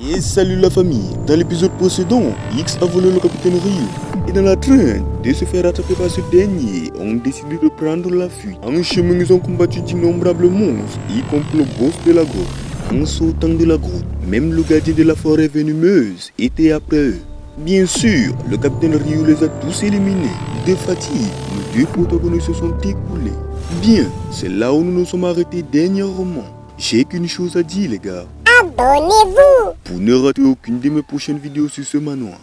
Et salut la famille, dans l'épisode précédent, X a volé le capitaine Ryu. Et dans la train de se faire attraper par ce dernier, ont décidé de prendre la fuite. En chemin, ils ont combattu d'innombrables monstres, y compris le boss de la grotte. En sautant de la grotte, même le gardien de la forêt venimeuse était après eux. Bien sûr, le capitaine Ryu les a tous éliminés. De fatigue, nos deux protagonistes se sont écoulés. Bien, c'est là où nous nous sommes arrêtés dernièrement. J'ai qu'une chose à dire les gars. Abonnez-vous Pour ne rater aucune de mes prochaines vidéos sur ce manoir.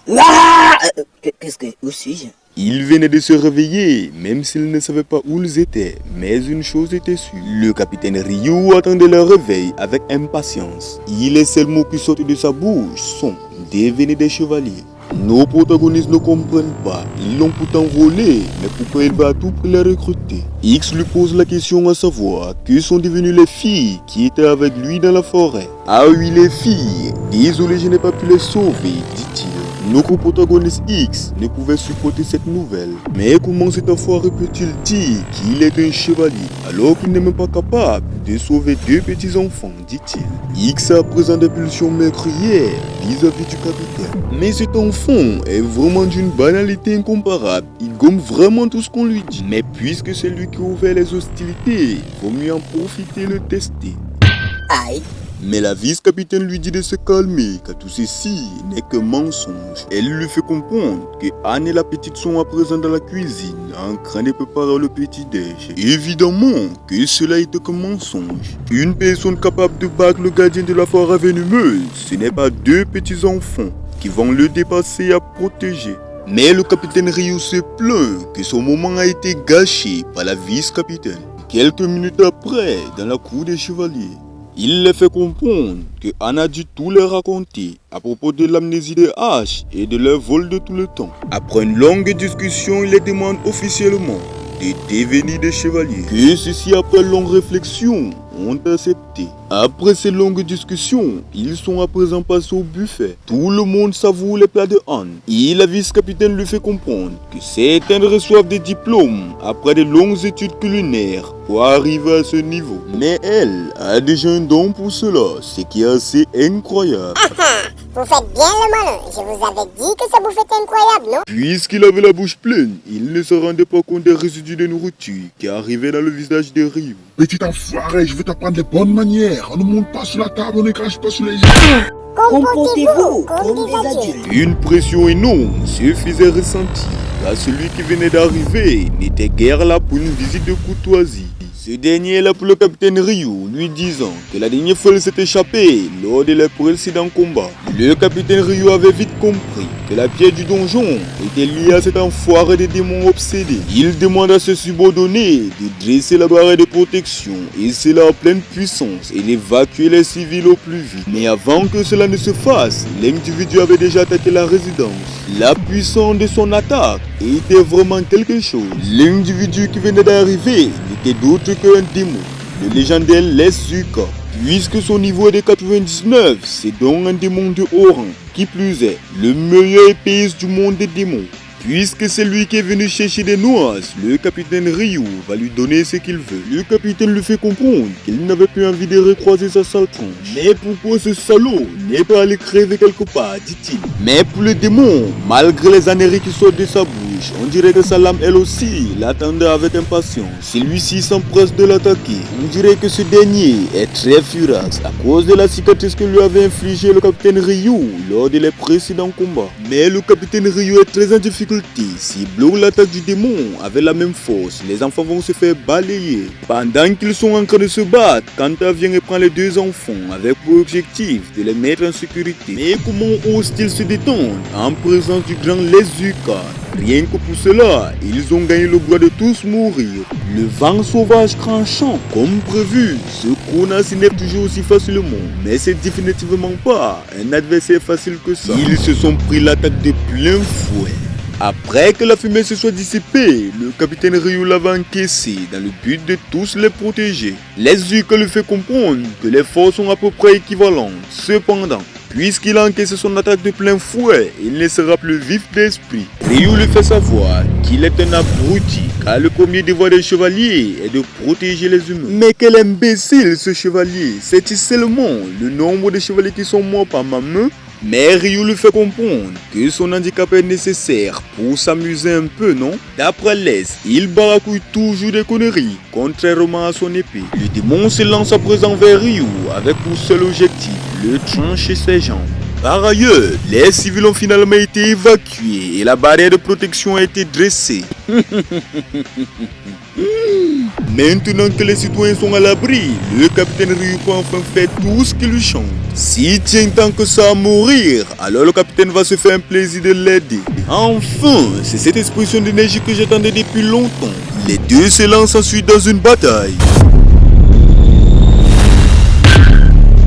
Où suis-je? Ils venaient de se réveiller, même s'ils ne savaient pas où ils étaient. Mais une chose était sûre, le capitaine Ryu attendait leur réveil avec impatience. Les seuls mots qui sortent de sa bouche sont « devenez des chevaliers ». Nos protagonistes ne comprennent pas, ils l'ont pourtant volé, mais pourquoi il va à tout prix les recruter? X lui pose la question à savoir que sont devenues les filles qui étaient avec lui dans la forêt. Ah oui les filles, désolé je n'ai pas pu les sauver, dit-il. Notre protagoniste X ne pouvait supporter cette nouvelle. Mais comment cet enfoiré peut-il dire qu'il est un chevalier alors qu'il n'est même pas capable de sauver deux petits enfants, dit-il. X a à présent des pulsions meurtrières vis-à-vis du capitaine. Mais cet enfant est vraiment d'une banalité incomparable. Il gomme vraiment tout ce qu'on lui dit. Mais puisque c'est lui qui a ouvert les hostilités, vaut mieux en profiter et le tester. Aïe. Mais la vice-capitaine lui dit de se calmer, car tout ceci n'est que mensonge. Elle lui fait comprendre que Anne et la petite sont à présent dans la cuisine, en train de préparer le petit-déj. Évidemment que cela est que mensonge. Une personne capable de battre le gardien de la forêt venimeuse, ce n'est pas deux petits-enfants qui vont le dépasser et à protéger. Mais le capitaine Ryu se plaint que son moment a été gâché par la vice-capitaine. Quelques minutes après, dans la cour des chevaliers, il les fait comprendre que Anna a dû tout leur raconter à propos de l'amnésie de H et de leur vol de tout le temps. Après une longue discussion, il les demande officiellement de devenir des chevaliers. Que ceux-ci, après longue réflexion, ont accepté. Après ces longues discussions, ils sont à présent passés au buffet. Tout le monde savoure les plats de Anne. Et la vice-capitaine lui fait comprendre que certains reçoivent des diplômes après de longues études culinaires pour arriver à ce niveau. Mais elle a déjà un don pour cela, ce qui est assez incroyable. Vous faites bien le malin. Je vous avais dit que ça vous fait incroyable, non? Puisqu'il avait la bouche pleine, il ne se rendait pas compte des résidus de nourriture qui arrivaient dans le visage de Ryu. Petit enfoiré, je vais t'apprendre les bonnes manières. On ne monte pas sur la table, on ne crache pas sur les gens. Comportez-vous comme comme des des adultes. Une pression énorme se faisait ressentir, car celui qui venait d'arriver n'était guère là pour une visite de courtoisie. Ce dernier est là pour le capitaine Ryu, lui disant que la dernière fois il s'est échappé lors de leur précédent combat. Le capitaine Ryu avait vite compris que la pierre du donjon était liée à cet enfoiré de démons obsédés. Il demande à ses subordonnés de dresser la barrière de protection et cela en pleine puissance et d'évacuer les civils au plus vite. Mais avant que cela ne se fasse, l'individu avait déjà attaqué la résidence. La puissance de son attaque était vraiment quelque chose. L'individu qui venait d'arriver n'était d'autre qu'un démon, le légendaire Lezuka. Puisque son niveau est de 99, c'est donc un démon de haut rang. Qui plus est, le meilleur épéiste du monde des démons. Puisque c'est lui qui est venu chercher des noix, le capitaine Ryu va lui donner ce qu'il veut. Le capitaine lui fait comprendre qu'il n'avait plus envie de recroiser sa sale tronche. Mais pourquoi ce salaud n'est pas allé crever quelque part, dit-il. Mais pour le démon, malgré les âneries qui sortent de sa bouche, on dirait que sa lame elle aussi l'attendait avec impatience. Celui-ci s'empresse de l'attaquer. On dirait que ce dernier est très furax à cause de la cicatrice que lui avait infligée le capitaine Ryu lors de les précédents combats. Mais le capitaine Ryu est très en difficulté. Si bloque l'attaque du démon avec la même force, les enfants vont se faire balayer. Pendant qu'ils sont en train de se battre, Kanta vient et prend les deux enfants avec pour objectif de les mettre en sécurité. Mais comment osent-ils se détendre en présence du grand Lezuka? Rien que pour cela, ils ont gagné le droit de tous mourir. Le vent sauvage tranchant, comme prévu, ce Krona s'énerve toujours aussi facilement. Mais c'est définitivement pas un adversaire facile que ça. Ils se sont pris l'attaque de plein fouet. Après que la fumée se soit dissipée, le capitaine Ryu l'avait encaissé dans le but de tous les protéger. Lezuka lui fait comprendre que les forces sont à peu près équivalentes. Cependant, puisqu'il a encaissé son attaque de plein fouet, il ne sera plus vif d'esprit. Ryu lui fait savoir qu'il est un abruti, car le premier devoir des chevaliers est de protéger les humains. Mais quel imbécile ce chevalier! Sait-il seulement le nombre de chevaliers qui sont morts par ma main? Mais Ryu lui fait comprendre que son handicap est nécessaire pour s'amuser un peu, non? D'après l'Est, il baragouille toujours des conneries, contrairement à son épée. Le démon se lance à présent vers Ryu avec pour seul objectif le trancher ses jambes. Par ailleurs, les civils ont finalement été évacués et la barrière de protection a été dressée. Maintenant que les citoyens sont à l'abri, le capitaine Ryu peut enfin faire tout ce qui lui chante. S'il tient tant que ça à mourir, alors le capitaine va se faire un plaisir de l'aider. Enfin, c'est cette expression d'énergie que j'attendais depuis longtemps. Les deux se lancent ensuite dans une bataille.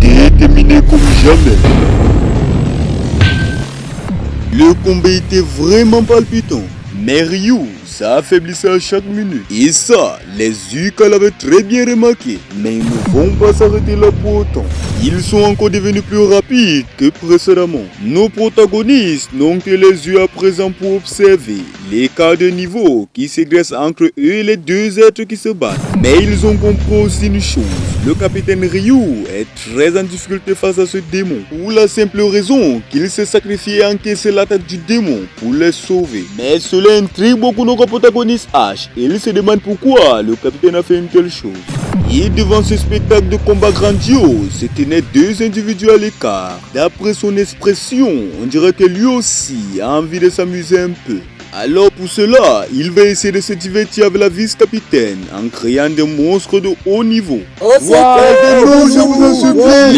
Déterminé comme jamais. Le combat était vraiment palpitant, mais Ryu s'affaiblissait à chaque minute. Et ça, les Uka l'avaient très bien remarqué. Mais ils ne vont pas s'arrêter là pour autant. Ils sont encore devenus plus rapides que précédemment. Nos protagonistes n'ont que les yeux à présent pour observer l'écart de niveau qui s'exerce entre eux et les deux êtres qui se battent. Mais ils ont compris aussi une chose. Le capitaine Ryu est très en difficulté face à ce démon. Pour la simple raison qu'il s'est sacrifié à encaisser l'attaque du démon pour les sauver. Mais cela intrigue beaucoup nos protagonistes H. Et ils se demandent pourquoi le capitaine a fait une telle chose. Et devant ce spectacle de combat grandiose, se tenaient deux individus à l'écart. D'après son expression, on dirait que lui aussi a envie de s'amuser un peu. Alors pour cela, il va essayer de se divertir avec la vice-capitaine en créant des monstres de haut niveau.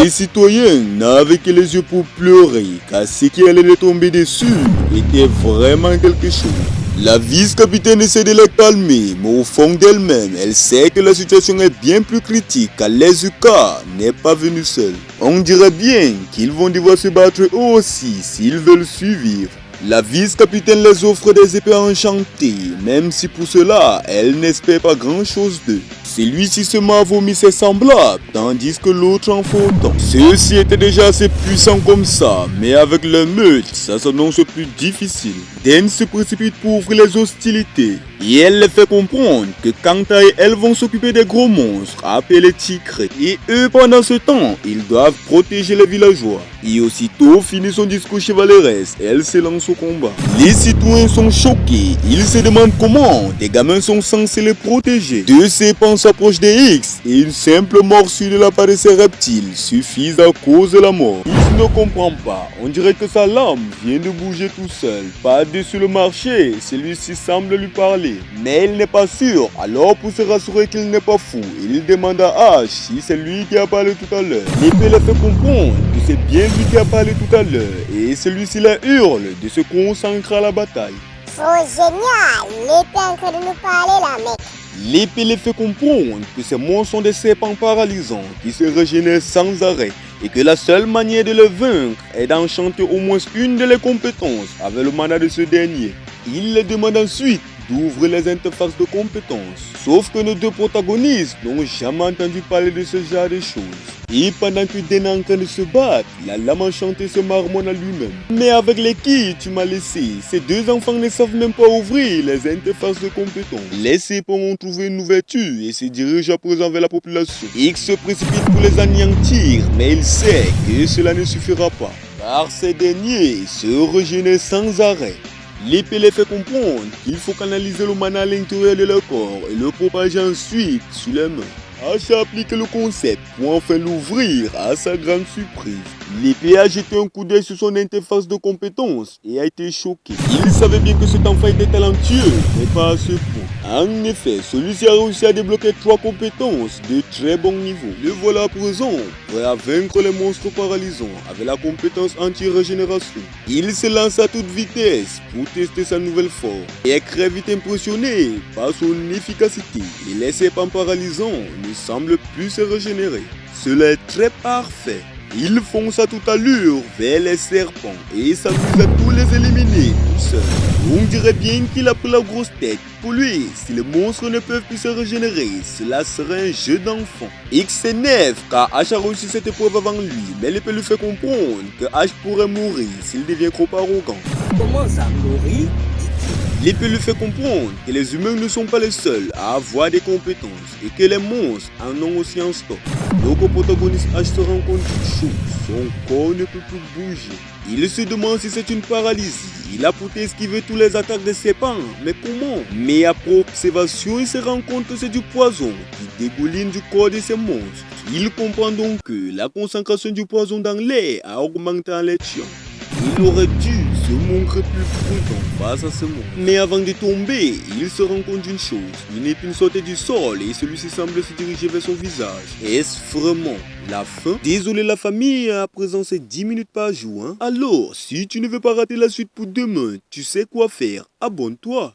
Les citoyens n'avaient que les yeux pour pleurer, car ce qui allait les tomber dessus était vraiment quelque chose. La vice-capitaine essaie de les calmer, mais au fond d'elle-même, elle sait que la situation est bien plus critique car l'Ezuka n'est pas venu seul. On dirait bien qu'ils vont devoir se battre eux aussi s'ils veulent survivre. La vice-capitaine les offre des épées enchantées, même si pour cela, elle n'espère pas grand-chose d'eux. Celui-ci se met à vomir ses semblables, tandis que l'autre en fait autant. Ceux-ci étaient déjà assez puissants comme ça, mais avec le meute, ça s'annonce plus difficile. Den se précipite pour ouvrir les hostilités, et elle les fait comprendre que Kanta et elle vont s'occuper des gros monstres, appelés tigres. Et eux, pendant ce temps, ils doivent protéger les villageois. Et aussitôt finit son discours chevaleresque, elle se lance au combat. Les citoyens sont choqués, ils se demandent comment des gamins sont censés les protéger. Deux serpents s'approchent des X et une simple morsure de la part de ces reptiles suffisent à cause de la mort. Il ne comprend pas, on dirait que sa lame vient de bouger tout seul. Par-dessus le marché, celui-ci semble lui parler. Mais il n'est pas sûr, alors pour se rassurer qu'il n'est pas fou, il demande à H si c'est lui qui a parlé tout à l'heure. L'épée le fait comprendre que c'est bien lui qui a parlé tout à l'heure et celui-ci la hurle de se concentrer à la bataille. Trop génial! L'épée est en train de nous parler là, mec. L'épée les fait comprendre que ces monstres sont des serpents paralysants qui se régénèrent sans arrêt et que la seule manière de les vaincre est d'enchanter au moins une de leurs compétences avec le mana de ce dernier. Il les demande ensuite d'ouvrir les interfaces de compétences. Sauf que nos deux protagonistes n'ont jamais entendu parler de ce genre de choses. Et pendant que Den est en train de se battre, la lame enchantée se marmonne à lui-même. Mais avec les qui tu m'as laissé, ces deux enfants ne savent même pas ouvrir les interfaces de compétences. Les serpents ont trouvé une ouverture et se dirigent à présent vers la population. X se précipite pour les anéantir, mais il sait que cela ne suffira pas. Car ces derniers se régénèrent sans arrêt. L'épée les fait comprendre qu'il faut canaliser le mana à l'intérieur de leur corps et le propager ensuite sur les mains. H a appliqué le concept pour enfin l'ouvrir à sa grande surprise. L'épée a jeté un coup d'œil sur son interface de compétences et a été choqué. Il savait bien que cet enfant était talentueux, mais pas à ce point. En effet, celui-ci a réussi à débloquer 3 compétences de très bon niveau. Le voilà à présent, prêt à vaincre les monstres paralysants avec la compétence anti-régénération. Il se lance à toute vitesse pour tester sa nouvelle forme et est très vite impressionné par son efficacité. Et les serpents paralysants ne semblent plus se régénérer. Cela est très parfait. Il fonce à toute allure vers les serpents et s'amuse à tous les éliminer tout seul. On dirait bien qu'il a pris la grosse tête. Pour lui, si les monstres ne peuvent plus se régénérer, cela serait un jeu d'enfant. X s'énerve car Ash a réussi cette épreuve avant lui, mais l'épée lui fait comprendre que Ash pourrait mourir s'il devient trop arrogant. Comment ça, mourir? L'épée lui fait comprendre que les humains ne sont pas les seuls à avoir des compétences et que les monstres en ont aussi en stock. Donc au protagoniste Ash se rend compte d'une chose, son corps ne peut plus bouger. Il se demande si c'est une paralysie. Il a pu esquiver tous les attaques des serpents, mais comment? Mais après observation, il se rend compte que c'est du poison qui dégouline du corps de ces monstres. Il comprend donc que la concentration du poison dans l'air a augmenté en l'étudiant. Il aurait dû se montrer plus prudent face à ce monde. Mais avant de tomber, il se rend compte d'une chose. Une épine sortait du sol et celui-ci semble se diriger vers son visage. Est-ce vraiment la fin? Désolé la famille, à présent c'est 10 minutes par jour. Alors, si tu ne veux pas rater la suite pour demain, tu sais quoi faire. Abonne-toi.